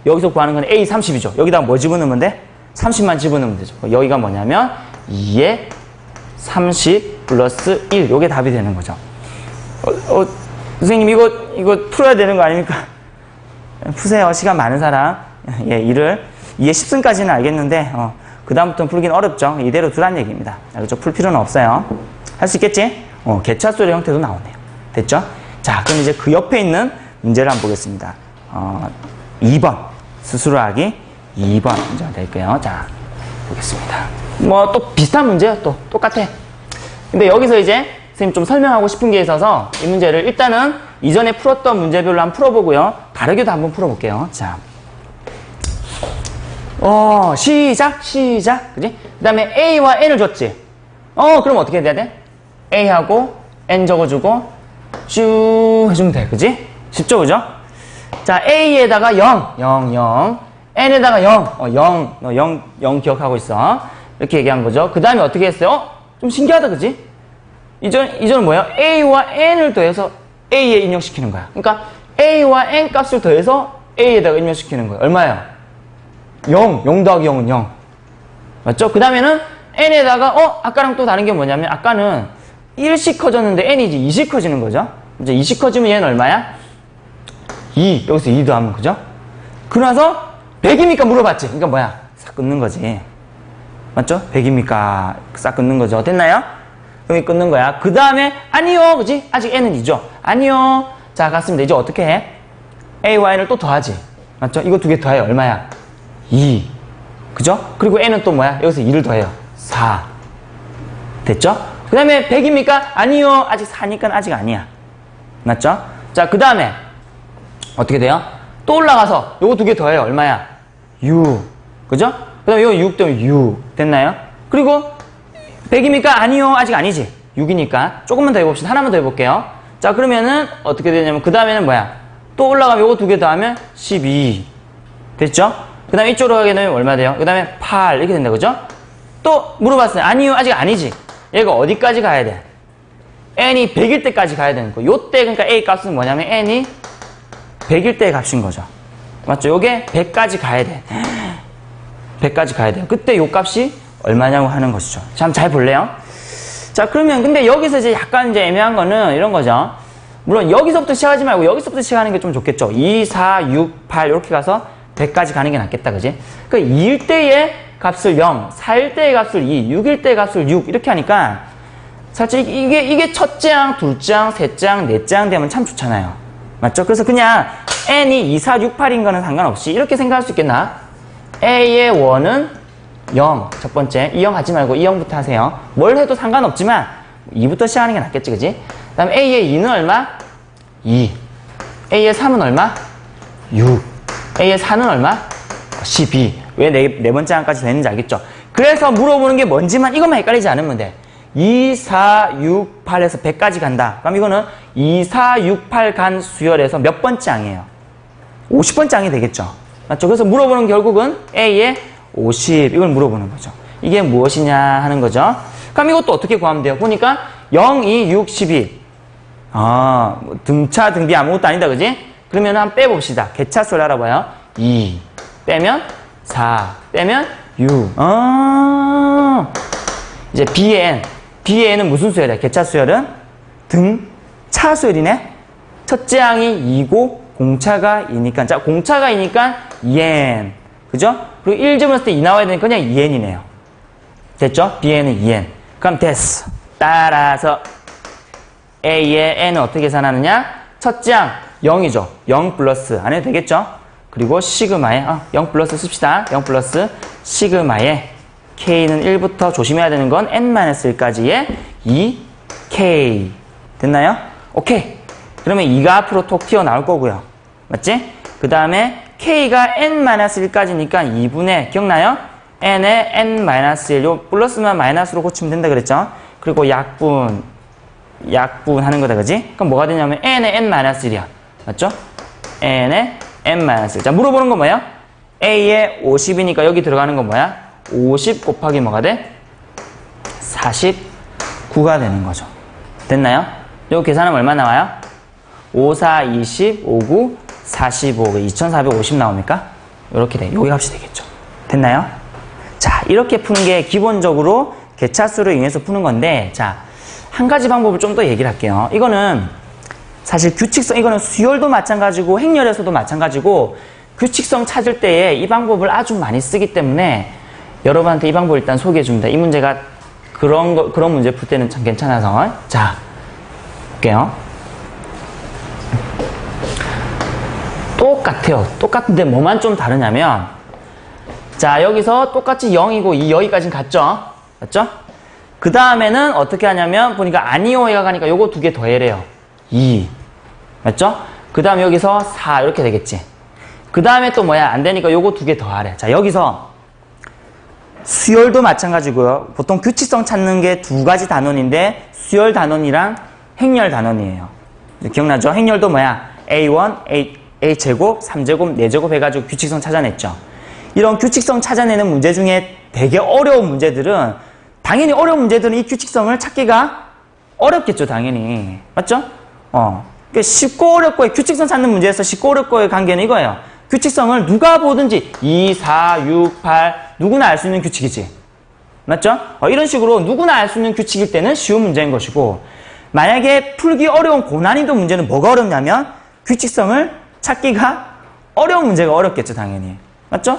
여기서 구하는 건 A 30이죠. 여기다가 뭐 집어넣으면 돼? 30만 집어넣으면 되죠. 여기가 뭐냐면 2의 30 플러스 1. 요게 답이 되는 거죠. 선생님, 이거 풀어야 되는 거 아닙니까? 푸세요. 시간 많은 사람. 예, 2의 10승까지는 알겠는데, 그 다음부터는 풀긴 어렵죠. 이대로 두란 얘기입니다. 그렇죠? 풀 필요는 없어요. 할 수 있겠지? 개차수열의 형태도 나오네요. 됐죠? 자, 그럼 이제 그 옆에 있는 문제를 한번 보겠습니다. 2번. 스스로 하기 2번 문제가 될게요. 자, 보겠습니다. 뭐, 또 비슷한 문제예요. 또 똑같아. 근데 여기서 이제 선생님 좀 설명하고 싶은 게 있어서 이 문제를 일단은 이전에 풀었던 문제별로 한번 풀어보고요. 다르게도 한번 풀어볼게요. 자. 시작. 그지? 그 다음에 A와 N을 줬지? 그럼 어떻게 해야 돼? A하고 N 적어주고 쭉 해주면 돼. 그지? 쉽죠? 그죠? 자, A에다가 0. N에다가 0 기억하고 있어. 이렇게 얘기한 거죠. 그 다음에 어떻게 했어요? 좀 신기하다. 그지? 이전은 뭐예요? A와 N을 더해서 A에 입력시키는 거야. 그러니까 A와 N 값을 더해서 A에다가 입력시키는 거예요. 얼마예요? 0 더하기 0은 0. 맞죠? 그 다음에는 N에다가, 아까랑 또 다른 게 뭐냐면, 아까는 1씩 커졌는데 N이 이제 2씩 커지는 거죠? 이제 2씩 커지면 얘는 얼마야? 2. 여기서 2 더하면, 그죠? 그러나서 100입니까? 물어봤지? 그러니까 뭐야? 싹 끊는 거지. 맞죠? 100입니까? 싹 끊는 거죠. 됐나요? 여기 끊는 거야. 그 다음에, 아니요. 그지? 아직 N은 2죠? 아니요. 자, 갔습니다. 이제 어떻게 해? A와 N을 또 더하지. 맞죠? 이거 두 개 더해요. 얼마야? 2. 그죠? 그리고 N은 또 뭐야? 여기서 2를 더해요. 4. 됐죠? 그 다음에 100입니까? 아니요. 아직 4니까 아직 아니야. 맞죠? 자, 그 다음에 어떻게 돼요? 또 올라가서 요거 두 개 더해요. 얼마야? U. 그죠? 그 다음에 이거 6 되면 U. 됐나요? 그리고 100입니까? 아니요. 아직 아니지. 6이니까. 조금만 더 해봅시다. 하나만 더 해볼게요. 자, 그러면은 어떻게 되냐면, 그 다음에는 뭐야? 또 올라가면 요거 두 개 더하면 12. 됐죠? 그 다음에 이쪽으로 가게 되면 얼마 돼요? 그 다음에 8. 이렇게 된다. 그죠? 또 물어봤어요. 아니요. 아직 아니지. 얘가 어디까지 가야 돼? n이 100일 때까지 가야 되는 거. 요때 그러니까 a 값은 뭐냐면 n이 100일 때의 값인 거죠. 맞죠? 요게 100까지 가야 돼. 100까지 가야 돼요. 그때 요 값이 얼마냐고 하는 것이죠. 자, 한번 잘 볼래요? 자, 그러면 근데 여기서 이제 약간 이제 애매한 거는 이런 거죠. 물론 여기서부터 시작하지 말고 여기서부터 시작하는 게 좀 좋겠죠. 2, 4, 6, 8 이렇게 가서 100까지 가는 게 낫겠다. 그지? 그 2일 때의 값을 0, 4일 때의 값을 2, 6일 때의 값을 6 이렇게 하니까 사실 이게 첫째 항, 둘째 항, 셋째 항, 넷째 항 되면 참 좋잖아요. 맞죠? 그래서 그냥 n이 2, 4, 6, 8인 거는 상관없이 이렇게 생각할 수 있겠나? a의 원은 0, 첫 번째. 2형 하지 말고 2형부터 하세요. 뭘 해도 상관없지만 2부터 시작하는 게 낫겠지, 그지? 그 다음에 a의 2는 얼마? 2. a의 3은 얼마? 6. a의 4는 얼마? 12. 왜 네 번째 항까지 되는지 알겠죠? 그래서 물어보는 게 뭔지만 이것만 헷갈리지 않으면 돼. 2, 4, 6, 8에서 100까지 간다. 그럼 이거는 2, 4, 6, 8 간 수열에서 몇 번째 항이에요? 50번째 항이 되겠죠? 맞죠? 그래서 물어보는 결국은 A의 50 이걸 물어보는 거죠. 이게 무엇이냐 하는 거죠. 그럼 이것도 어떻게 구하면 돼요? 보니까 0, 2, 6, 12 등차, 등비 아무것도 아니다. 그지? 그러면 한번 빼봅시다. 개차수를 알아봐요. 2 빼면 4 빼면 6 이제 B에는 무슨 수열이야? 개차 수열은 등차 수열이네. 첫째 항이 2고 공차가 2니까. 자, 공차가 2니까 2n. 그죠? 그리고 1점을 했을 때 2 나와야 되니까 그냥 2n이네요. 됐죠? B에는 2n. 그럼 됐어. 따라서 A의 n은 어떻게 계산하느냐? 첫째 항 0이죠. 0 플러스 안 해도 되겠죠? 그리고 시그마에 0 플러스 씁시다. 0 플러스 시그마에 K는 1부터 조심해야 되는 건 n-1까지의 2K. 됐나요? 오케이. 그러면 2가 앞으로 톡 튀어나올 거고요. 맞지? 그 다음에 K가 n-1까지니까 2분의, 기억나요? n에 n-1, 요 플러스만 마이너스로 고치면 된다 그랬죠? 그리고 약분 하는 거다, 그지? 그럼 뭐가 되냐면 n에 n-1이야. 맞죠? n에 n-1. 자, 물어보는 건 뭐야? A에 50이니까 여기 들어가는 건 뭐야? 50 곱하기 뭐가 돼? 49가 되는 거죠. 됐나요? 요 계산하면 얼마 나와요? 5, 4, 20, 5, 9, 45, 2450 나옵니까? 요렇게 돼. 여기 값이 되겠죠. 됐나요? 자, 이렇게 푸는 게 기본적으로 개차수로 인해서 푸는 건데, 자, 한 가지 방법을 좀 더 얘기를 할게요. 이거는 사실 규칙성, 이거는 수열도 마찬가지고 행렬에서도 마찬가지고 규칙성 찾을 때에 이 방법을 아주 많이 쓰기 때문에 여러분한테 이 방법을 일단 소개해 줍니다. 이 문제가 그런 문제 풀 때는 참 괜찮아서. 자, 볼게요. 똑같아요. 똑같은데 뭐만 좀 다르냐면, 자, 여기서 똑같이 0이고 2 여기까지는 같죠? 맞죠? 그 다음에는 어떻게 하냐면, 보니까 아니오가 가니까 요거 두 개 더해래요. 2. 맞죠? 그 다음에 여기서 4 이렇게 되겠지. 그 다음에 또 뭐야? 안 되니까 요거 두 개 더하래. 자, 여기서 수열도 마찬가지고요. 보통 규칙성 찾는 게 두 가지 단원인데 수열 단원이랑 행렬 단원이에요. 기억나죠? 행렬도 뭐야? A1, A제곱, 3제곱, 4제곱 해가지고 규칙성 찾아냈죠. 이런 규칙성 찾아내는 문제 중에 되게 어려운 문제들은 당연히 어려운 문제들은 이 규칙성을 찾기가 어렵겠죠. 당연히. 맞죠? 그러니까 쉽고 어렵고의 규칙성 찾는 문제에서 쉽고 어렵고의 관계는 이거예요. 규칙성을 누가 보든지 2, 4, 6, 8 누구나 알 수 있는 규칙이지. 맞죠? 이런 식으로 누구나 알 수 있는 규칙일 때는 쉬운 문제인 것이고, 만약에 풀기 어려운 고난이도 문제는 뭐가 어렵냐면 규칙성을 찾기가 어려운 문제가 어렵겠죠. 당연히. 맞죠?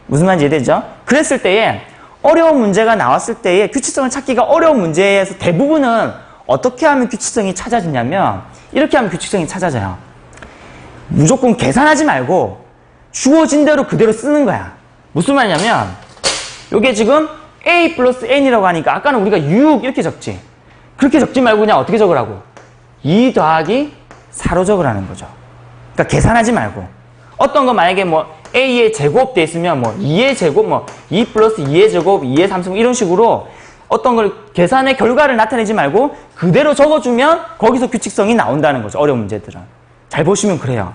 무슨 말인지 이해되죠? 그랬을 때에 어려운 문제가 나왔을 때에 규칙성을 찾기가 어려운 문제에서 대부분은 어떻게 하면 규칙성이 찾아지냐면 이렇게 하면 규칙성이 찾아져요. 무조건 계산하지 말고 주어진 대로 그대로 쓰는 거야. 무슨 말이냐면 이게 지금 A 플러스 N이라고 하니까 아까는 우리가 6 이렇게 적지. 그렇게 적지 말고 그냥 어떻게 적으라고? 2 더하기 4로 적으라는 거죠. 그러니까 계산하지 말고 어떤 거 만약에 뭐 a의 제곱 돼 있으면 뭐 2의 제곱, 뭐 2 플러스 2의 제곱, 2의 3승 이런 식으로 어떤 걸 계산의 결과를 나타내지 말고 그대로 적어주면 거기서 규칙성이 나온다는 거죠. 어려운 문제들은. 잘 보시면 그래요.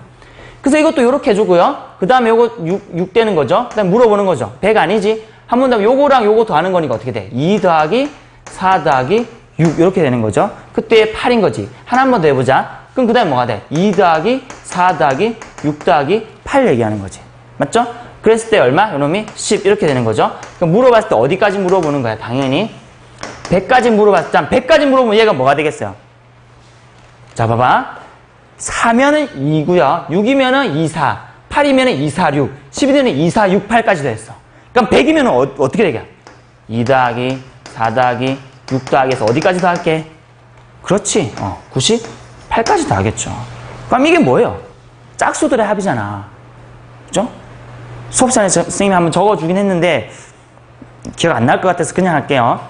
그래서 이것도 이렇게 해주고요. 그 다음에 요거 6 되는 거죠. 그 다음에 물어보는 거죠. 100 아니지? 한 번 더 요거랑 요거 더하는 거니까 어떻게 돼? 2 더하기 4 더하기 6 이렇게 되는 거죠. 그때 8인 거지. 하나 한 번 더 해보자. 그럼 그 다음에 뭐가 돼? 2 더하기 4 더하기 6 더하기 8 얘기하는 거지. 맞죠? 그랬을 때 얼마? 요놈이 10 이렇게 되는 거죠. 그럼 물어봤을 때 어디까지 물어보는 거야? 당연히 100까지 물어봤을 때 100까지 물어보면 얘가 뭐가 되겠어요? 자 봐봐. 4면은 2고요. 6이면은 2, 4. 8이면은 2, 4, 6. 10이면은 2, 4, 6, 8까지 됐어. 그럼 100이면은 어떻게 되게? 2 더하기 4 더하기 6 더하기 해서 어디까지 더할게? 그렇지. 98까지 더하겠죠. 그럼 이게 뭐예요? 짝수들의 합이잖아. 그죠? 수업 시간에 선생님이 한번 적어주긴 했는데 기억 안 날 것 같아서 그냥 할게요.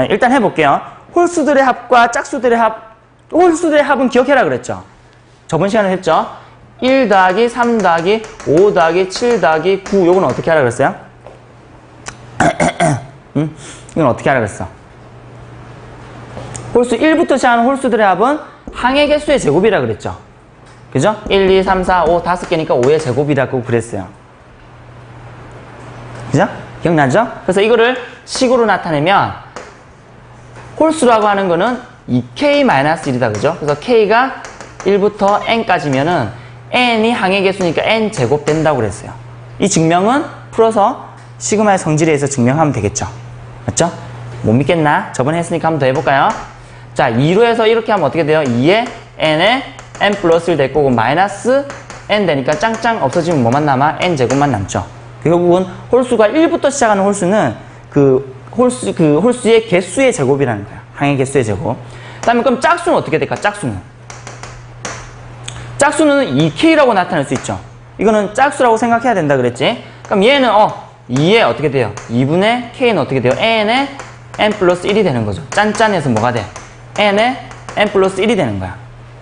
일단 해볼게요. 홀수들의 합과 짝수들의 합. 홀수들의 합은 기억해라 그랬죠. 저번 시간에 했죠. 1 더하기 3 더하기 5 더하기 7 더하기 9 요거는 어떻게 하라 그랬어요? 이건 어떻게 하라 그랬어? 홀수 1부터 시작하는 홀수들의 합은 항의 개수의 제곱이라 그랬죠. 그죠? 1, 2, 3, 4, 5 5개니까 5의 제곱이라고 그랬어요. 그죠? 기억나죠? 그래서 이거를 식으로 나타내면 홀수라고 하는 거는 2k-1이다. 그죠? 그래서 k가 1부터 n까지면은 n이 항의 개수니까 n 제곱 된다고 그랬어요. 이 증명은 풀어서 시그마의 성질에 의해서 증명하면 되겠죠. 맞죠? 못 믿겠나? 저번에 했으니까 한번 더 해볼까요? 자, 2로 해서 이렇게 하면 어떻게 돼요? 2에 n에 n 플러스 1 될 거고 마이너스 n 되니까 짱짱 없어지면 뭐만 남아? n 제곱만 남죠. 결국은 홀수가 1부터 시작하는 홀수는 그 홀수의 개수의 제곱이라는 거야. 항의 개수의 제곱. 그 다음에 그럼 짝수는 어떻게 될까? 짝수는 2k라고 나타낼 수 있죠. 이거는 짝수라고 생각해야 된다 그랬지. 그럼 얘는 2에 어떻게 돼요? 2분의 k는 어떻게 돼요? n에 n 플러스 1이 되는 거죠. 짠짠해서 뭐가 돼? n에 n 플러스 1이 되는 거야.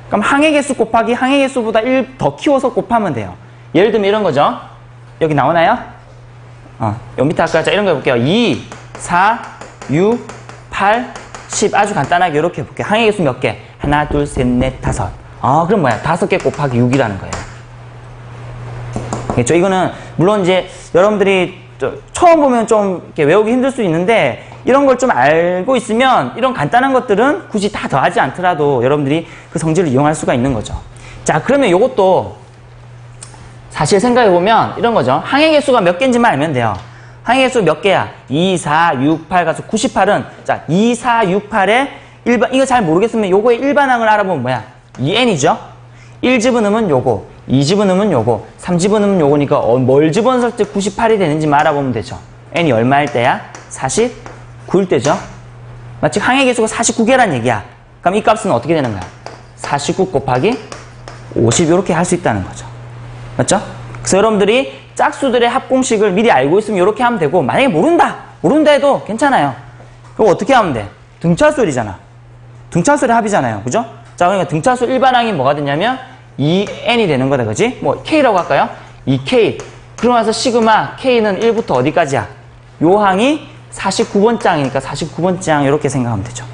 그럼 항의 개수 곱하기 항의 개수보다 1 더 키워서 곱하면 돼요. 예를 들면 이런 거죠. 여기 나오나요? 요 밑에 아까 이런 거 해볼게요. 2, 4, 6, 8, 10 아주 간단하게 이렇게 해볼게요. 항의 개수 몇 개? 하나, 둘, 셋, 넷, 다섯. 그럼 뭐야? 5개 곱하기 6이라는 거예요. 알겠죠? 이거는 물론 이제 여러분들이 처음 보면 좀 이렇게 외우기 힘들 수 있는데 이런 걸 좀 알고 있으면 이런 간단한 것들은 굳이 다 더하지 않더라도 여러분들이 그 성질을 이용할 수가 있는 거죠. 자, 그러면 이것도 사실 생각해보면 이런 거죠. 항의 개수가 몇 개인지만 알면 돼요. 항의 개수 몇 개야? 2, 4, 6, 8 가서 98은 자 2, 4, 6, 8의 일반 이거 잘 모르겠으면 요거의 일반항을 알아보면 뭐야? 2n이죠? 1 집어넣으면 요거, 2 집어넣으면 요거, 3 집어넣으면 요거니까 뭘 집어넣을 때 98이 되는지만 알아보면 되죠. n이 얼마일 때야? 49일 때죠? 마치 항의 개수가 49개란 얘기야. 그럼 이 값은 어떻게 되는 거야? 49 곱하기 50 이렇게 할 수 있다는 거죠. 맞죠? 그래서 여러분들이 짝수들의 합공식을 미리 알고 있으면 이렇게 하면 되고 만약에 모른다 해도 괜찮아요. 그럼 어떻게 하면 돼? 등차수열이잖아. 등차수열의 합이잖아요. 그죠? 자, 그러니까 등차수 일반항이 뭐가 되냐면 2n이 되는 거다. 그지? 뭐 k라고 할까요? 2k. 그러고 나서 시그마 k는 1부터 어디까지야? 요 항이 49번 짱이니까 49번 짱 이렇게 생각하면 되죠.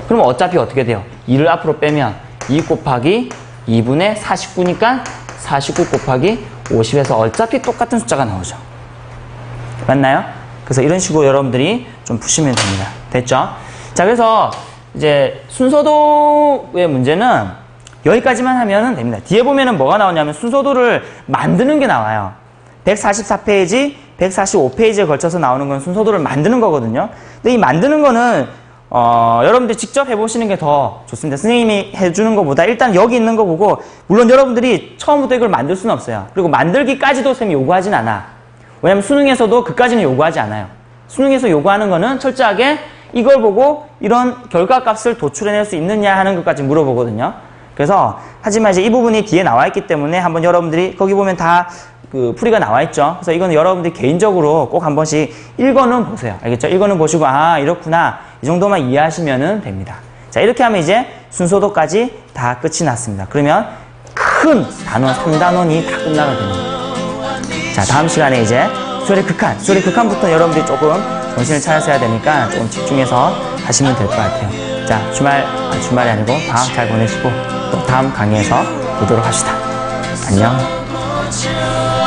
그러면 어차피 어떻게 돼요? 2를 앞으로 빼면 2 곱하기 2분의 49니까 49 곱하기 50에서 어차피 똑같은 숫자가 나오죠. 맞나요? 그래서 이런 식으로 여러분들이 좀 푸시면 됩니다. 됐죠? 자, 그래서 이제 순서도의 문제는 여기까지만 하면 됩니다. 뒤에 보면은 뭐가 나오냐면 순서도를 만드는 게 나와요. 144페이지, 145페이지에 걸쳐서 나오는 건 순서도를 만드는 거거든요. 근데 이 만드는 거는 여러분들이 직접 해보시는 게 더 좋습니다. 선생님이 해주는 것보다 일단 여기 있는 거 보고 물론 여러분들이 처음부터 이걸 만들 수는 없어요. 그리고 만들기까지도 선생님이 요구하진 않아. 왜냐면 수능에서도 그까지는 요구하지 않아요. 수능에서 요구하는 거는 철저하게 이걸 보고 이런 결과값을 도출해낼 수 있느냐 하는 것까지 물어보거든요. 그래서 하지만 이제 이 부분이 뒤에 나와 있기 때문에 한번 여러분들이 거기 보면 다 그 풀이가 나와 있죠. 그래서 이거는 여러분들이 개인적으로 꼭 한 번씩 읽어는 보세요. 알겠죠? 읽어는 보시고 이렇구나 이 정도만 이해하시면 됩니다. 자, 이렇게 하면 이제 순서도까지 다 끝이 났습니다. 그러면 큰 단원 3단원이 다 끝나게 됩니다. 자, 다음 시간에 이제 수리 극한부터 여러분들이 조금 정신을 차려야 되니까 조금 집중해서 하시면 될 것 같아요. 자, 주말이 아니고 방학 잘 보내시고 또 다음 강의에서 보도록 합시다. 안녕.